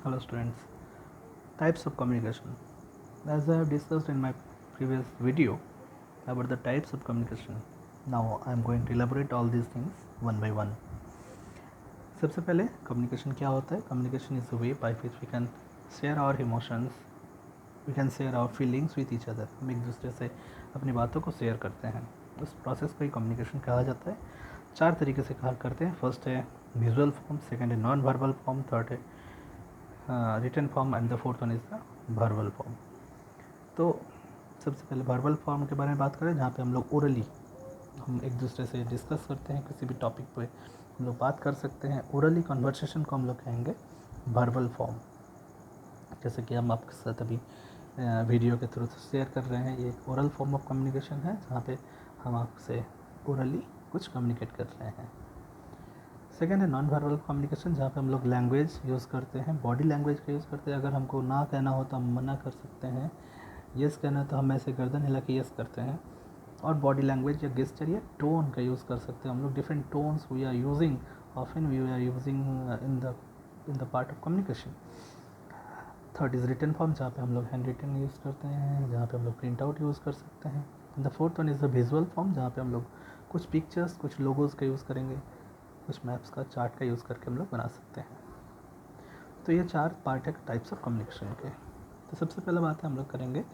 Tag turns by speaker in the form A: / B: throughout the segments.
A: Hello students. Types of communication. As I have discussed in my previous video about the types of communication, now I am going to elaborate all these things one by one. सबसे पहले communication क्या होता है. Communication is a way by which we can share our emotions, we can share our feelings with each other. हम एक दूसरे से अपनी बातों को शेयर करते हैं. उस प्रोसेस को ही कम्युनिकेशन कहा जाता है. 4 तरीके से कहा करते हैं. फर्स्ट है विजुअल फॉर्म, सेकंड है नॉन वर्बल फॉर्म, थर्ड है written form and the fourth one is the verbal form. तो सबसे पहले वर्बल फॉर्म के बारे में बात करें, जहाँ पे हम लोग ओरली हम एक दूसरे से डिस्कस करते हैं. किसी भी टॉपिक पे हम लोग बात कर सकते हैं. ओरली कन्वर्सेशन को हम लोग कहेंगे वर्बल फॉर्म. जैसे कि हम आपके साथ अभी वीडियो के थ्रू शेयर कर रहे हैं, ये एक ओरल फॉर्म ऑफ कम्युनिकेशन है, जहाँ पे हम आपसे ओरली कुछ कम्युनिकेट कर रहे हैं. सेकेंड है नॉन वर्बल कम्युनिकेशन, जहाँ पे हम लोग लैंग्वेज यूज़ करते हैं, बॉडी लैंग्वेज का यूज़ करते हैं. अगर हमको ना कहना हो तो हम मना कर सकते हैं. यस कहना है तो हम ऐसे गर्दन हिला के यस करते हैं. और बॉडी लैंग्वेज या गेस्चर या टोन का यूज़ कर सकते हैं हम लोग. Different tones we are using, often we are using in the part of communication. Third is written form, जहाँ पे हम लोग हैंड रिटन यूज़ करते हैं, जहाँ पे हम लोग प्रिंट आउट यूज़ कर सकते हैं. The fourth one is the visual form, जहाँ पे हम लोग कुछ पिक्चर्स, कुछ लोगोज़ का यूज़ करेंगे, कुछ मैप्स का, चार्ट का यूज़ करके हम लोग बना सकते हैं. तो ये 4 पार्ट है टाइप्स ऑफ कम्युनिकेशन के. तो सबसे पहला बात है हम लोग करेंगे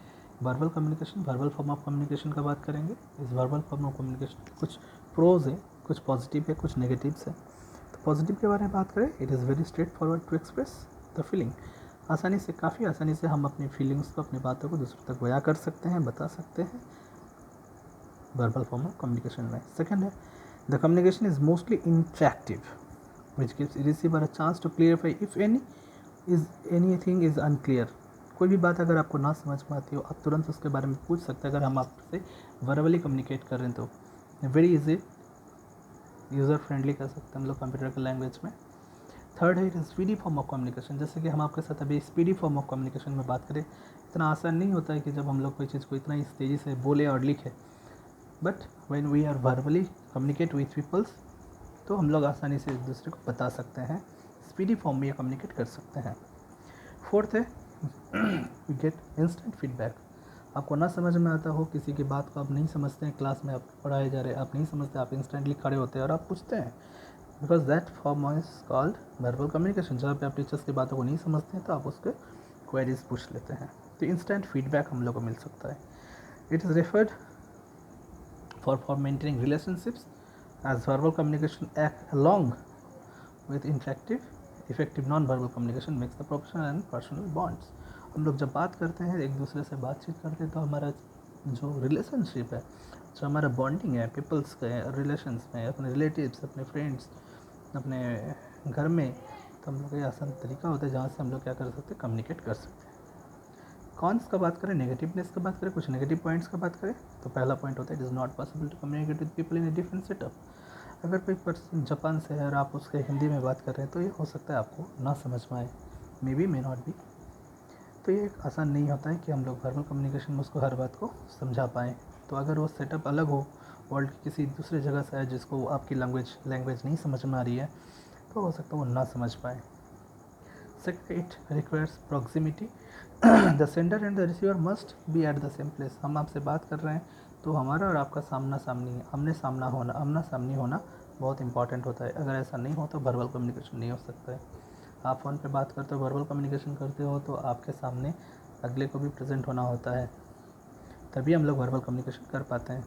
A: verbal communication. Verbal form of communication का बात करेंगे. इस वर्बल फॉर्म ऑफ कम्युनिकेशन कुछ प्रोज है, कुछ पॉजिटिव है, कुछ नेगेटिव्स है. तो पॉजिटिव के बारे में बात करें, it is very straightforward to express the feeling. आसानी से, काफ़ी आसानी से हम अपनी फीलिंग्स को, अपनी बातों को दूसरों तक बयां कर सकते हैं, बता सकते हैं वर्बल फॉर्म ऑफ कम्युनिकेशन में. सेकेंड है the communication is mostly interactive which gives receiver a chance to clarify if anything is unclear. कोई भी बात अगर आपको ना समझ में आती हो, आप तुरंत उसके बारे में पूछ सकते हैं. अगर हम आपसे वर्बली कम्युनिकेट कर रहे हैं तो वेरी इजी, यूज़र फ्रेंडली कर सकते हैं हम लोग कंप्यूटर के लैंग्वेज में. थर्ड है it is speedy form of communication. जैसे कि हम आपके साथ अभी स्पीडी फॉर्म ऑफ कम्युनिकेशन में बात करें, इतना आसान नहीं होता है कि जब हम लोग कोई चीज़ को इतना ही तेज़ी से बोले और लिखे. But when we are verbally communicate with peoples, तो हम लोग आसानी से एक दूसरे को बता सकते हैं. स्पीडी फॉर्म में ये कम्युनिकेट कर सकते हैं. फोर्थ है वी गेट इंस्टेंट फीडबैक. आपको ना समझ में आता हो, किसी की बात को आप नहीं समझते हैं, क्लास में आप पढ़ाए जा रहे हैं, आप नहीं समझते, आप इंस्टेंटली खड़े होते हैं और आप पूछते हैं. Because that form is called verbal communication. जहाँ पे आप टीचर्स की बातों को नहीं समझते हैं तो आप उसके क्वेरीज पूछ लेते हैं. तो इंस्टेंट फीडबैक हम लोग को मिल सकता है. It is referred for maintaining relationships, as verbal communication act along with interactive effective non-verbal communication makes the professional and personal bonds. हम लोग जब बात करते हैं, एक दूसरे से बातचीत करते हैं, तो हमारा जो रिलेशनशिप है, जो हमारा बॉन्डिंग है पीपल्स के रिलेशंस में, अपने रिलेटिव्स, अपने फ्रेंड्स, अपने घर में, तो हम लोग ये आसान तरीका होता है जहाँ से हम लोग क्या कर सकते हैं, कम्युनिकेट कर सकते हैं. कॉन्स का बात करें, नेगेटिवनेस का बात करें, कुछ नेगेटिव पॉइंट्स का बात करें, तो पहला पॉइंट होता है it is not possible to communicate with people in a different setup. अगर कोई पर्सन जापान से है और आप उसके हिंदी में बात कर रहे हैं, तो ये हो सकता है आपको ना समझ में आए, may be, may not be. तो ये आसान नहीं होता है कि हम लोग वर्बल कम्युनिकेशन में उसको हर बात को समझा पाएँ. तो अगर वो सेटअप अलग हो, वर्ल्ड की किसी दूसरे जगह से है जिसको आपकी लैंग्वेज नहीं समझ में आ रही है, तो हो सकता है वो ना समझ पाए. Second, it requires proximity. The sender and the receiver must be at the same place. हम आपसे बात कर रहे हैं तो हमारा और आपका आमना सामनी होना बहुत इंपॉर्टेंट होता है. अगर ऐसा नहीं हो तो वर्बल कम्युनिकेशन नहीं हो सकता है. आप फ़ोन पे बात करते हो, वर्बल कम्युनिकेशन करते हो, तो आपके सामने अगले को भी प्रेजेंट होना होता है, तभी हम लोग वर्बल कम्युनिकेशन कर पाते हैं.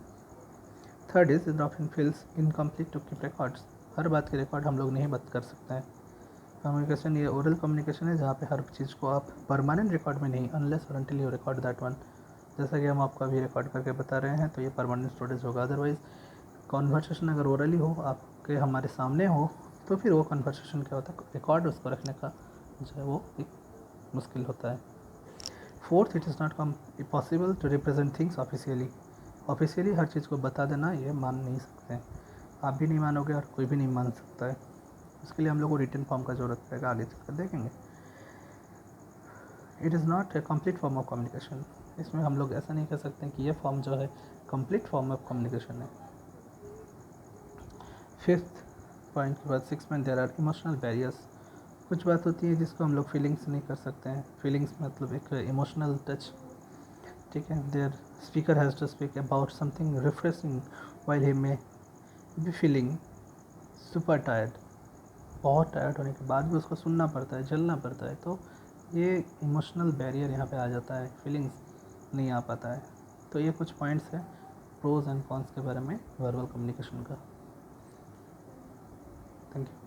A: Third is it often feels incomplete to keep records. हर बात के रिकॉर्ड हम लोग नहीं बात कर सकते हैं. कम्युनिकेशन ये ओरल कम्युनिकेशन है, जहाँ पे हर चीज़ को आप परमानेंट रिकॉर्ड में नहीं, अनलेस और until you record that one. जैसा कि हम आपको अभी रिकॉर्ड करके बता रहे हैं, तो ये परमानेंट स्टोरेज होगा. अदरवाइज़ कॉन्वर्सेशन अगर ओरली हो, आपके हमारे सामने हो, तो फिर वो कन्वर्सेशन क्या होता है, रिकॉर्ड उसको रखने का जो है वो एक मुश्किल होता है. Fourth, it is not possible to represent things officially. Officially हर चीज़ को बता देना, ये मान नहीं सकते. आप भी नहीं मानोगे और कोई भी नहीं मान सकता है. उसके लिए हम लोग को रिटन फॉर्म का ज़रूरत पड़ेगा, आगे चलकर देखेंगे. It is not A complete form of communication. इसमें हम लोग ऐसा नहीं कह सकते कि ये फॉर्म जो है कंप्लीट फॉर्म ऑफ कम्युनिकेशन है. फिफ्थ पॉइंट के बाद 6 में देयर आर इमोशनल बैरियर्स कुछ बात होती है जिसको हम लोग फीलिंग्स नहीं कर सकते हैं, फीलिंग्स मतलब एक इमोशनल टच, ठीक है। There speaker has to speak about something refreshing while he may be feeling super tired. बहुत टायर्ड होने के बाद भी उसको सुनना पड़ता है, झेलना पड़ता है, तो ये इमोशनल बैरियर यहाँ पे आ जाता है, फीलिंग्स नहीं आ पाता है। तो ये कुछ पॉइंट्स है प्रोज एंड कॉन्स के बारे में वर्बल कम्युनिकेशन का। Thank you.